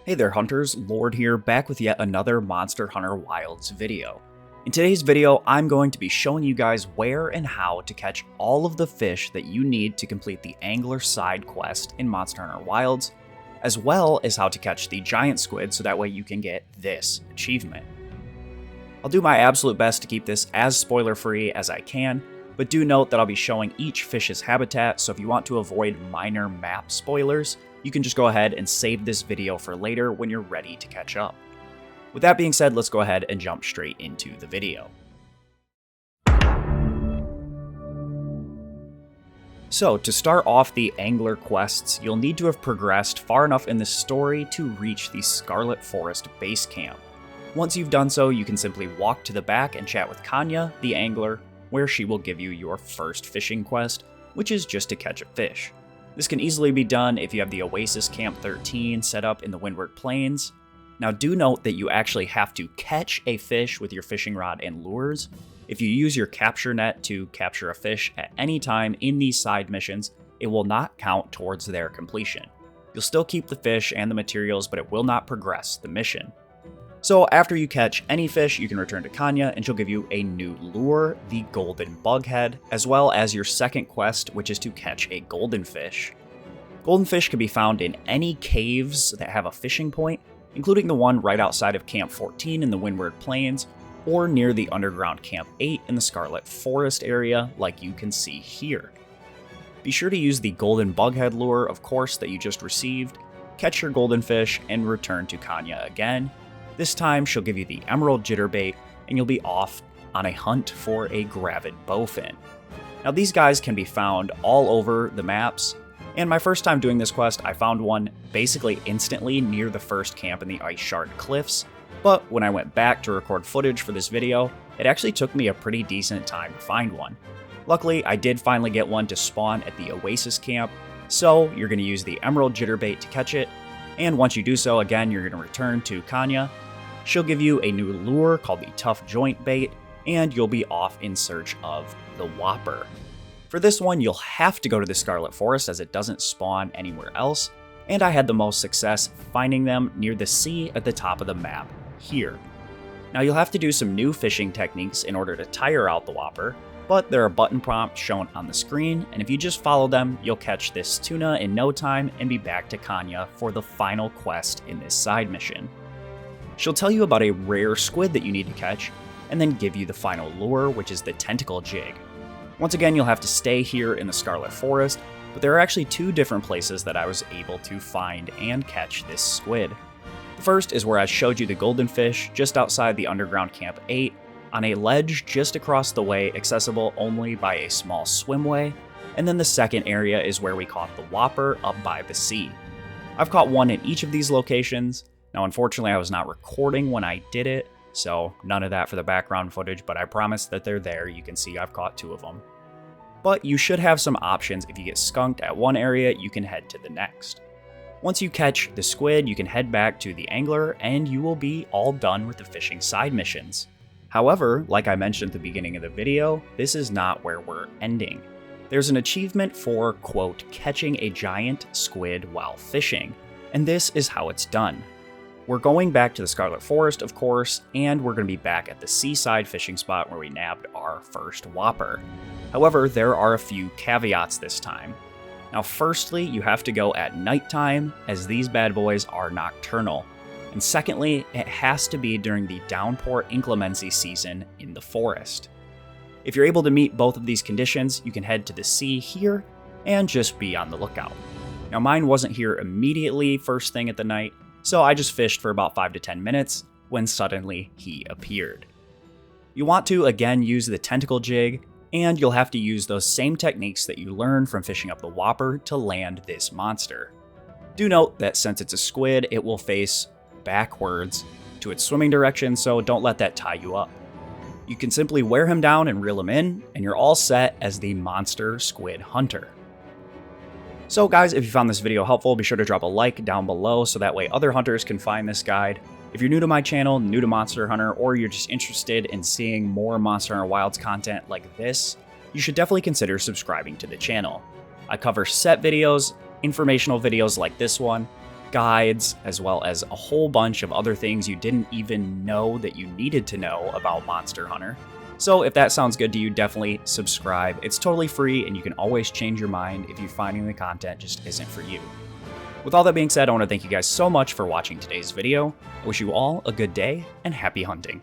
Hey there hunters, Lord here, back with yet another Monster Hunter Wilds video. In today's video, I'm going to be showing you guys where and how to catch all of the fish that you need to complete the Angler side quest in Monster Hunter Wilds, as well as how to catch the giant squid so that way you can get this achievement. I'll do my absolute best to keep this as spoiler free as I can, but do note that I'll be showing each fish's habitat, so if you want to avoid minor map spoilers, you can just go ahead and save this video for later when you're ready to catch up. With that being said, let's go ahead and jump straight into the video. So, to start off the Angler quests, you'll need to have progressed far enough in the story to reach the Scarlet Forest base camp. Once you've done so, you can simply walk to the back and chat with Kanya, the Angler, where she will give you your first fishing quest, which is just to catch a fish. This can easily be done if you have the Oasis Camp 13 set up in the Windward Plains. Now do note that you actually have to catch a fish with your fishing rod and lures. If you use your capture net to capture a fish at any time in these side missions, it will not count towards their completion. You'll still keep the fish and the materials, but it will not progress the mission. So after you catch any fish, you can return to Kanya and she'll give you a new lure, the Golden Bughead, as well as your second quest, which is to catch a goldenfish. Goldenfish can be found in any caves that have a fishing point, including the one right outside of Camp 14 in the Windward Plains, or near the underground Camp 8 in the Scarlet Forest area, like you can see here. Be sure to use the Golden Bughead lure, of course, that you just received, catch your goldenfish, and return to Kanya again. This time, she'll give you the Emerald Jitterbait, and you'll be off on a hunt for a Gravid Bowfin. Now, these guys can be found all over the maps, and my first time doing this quest, I found one basically instantly near the first camp in the Ice Shard Cliffs, but when I went back to record footage for this video, it actually took me a pretty decent time to find one. Luckily, I did finally get one to spawn at the Oasis camp, so you're going to use the Emerald Jitterbait to catch it, and once you do so, again, you're going to return to Kanya. She'll give you a new lure called the Tough Joint Bait, and you'll be off in search of the Whopper. For this one, you'll have to go to the Scarlet Forest as it doesn't spawn anywhere else, and I had the most success finding them near the sea at the top of the map here. Now you'll have to do some new fishing techniques in order to tire out the Whopper, but there are button prompts shown on the screen, and if you just follow them, you'll catch this tuna in no time and be back to Kanya for the final quest in this side mission. She'll tell you about a rare squid that you need to catch, and then give you the final lure, which is the tentacle jig. Once again, you'll have to stay here in the Scarlet Forest, but there are actually two different places that I was able to find and catch this squid. The first is where I showed you the goldenfish just outside the underground Camp 8, on a ledge just across the way, accessible only by a small swimway, and then the second area is where we caught the Whopper up by the sea. I've caught one in each of these locations. Now, unfortunately, I was not recording when I did it, so none of that for the background footage, but I promise that they're there. You can see I've caught two of them. But you should have some options. If you get skunked at one area, you can head to the next. Once you catch the squid, you can head back to the Angler, and you will be all done with the fishing side missions. However, like I mentioned at the beginning of the video, this is not where we're ending. There's an achievement for, quote, catching a giant squid while fishing, and this is how it's done. We're going back to the Scarlet Forest, of course, and we're going to be back at the seaside fishing spot where we nabbed our first Whopper. However, there are a few caveats this time. Now, firstly, you have to go at nighttime, as these bad boys are nocturnal. And secondly, it has to be during the downpour inclemency season in the forest. If you're able to meet both of these conditions, you can head to the sea here and just be on the lookout. Now, mine wasn't here immediately first thing at the night, so I just fished for about 5 to 10 minutes when suddenly he appeared. You want to again use the tentacle jig, and you'll have to use those same techniques that you learned from fishing up the Whopper to land this monster. Do note that since it's a squid, it will face backwards to its swimming direction, so don't let that tie you up. You can simply wear him down and reel him in, and you're all set as the monster squid hunter. So guys, if you found this video helpful, be sure to drop a like down below so that way other hunters can find this guide. If you're new to my channel, new to Monster Hunter, or you're just interested in seeing more Monster Hunter Wilds content like this, you should definitely consider subscribing to the channel. I cover set videos, informational videos like this one, guides, as well as a whole bunch of other things you didn't even know that you needed to know about Monster Hunter. So if that sounds good to you, definitely subscribe. It's totally free, and you can always change your mind if you're finding the content just isn't for you. With all that being said, I want to thank you guys so much for watching today's video. I wish you all a good day, and happy hunting.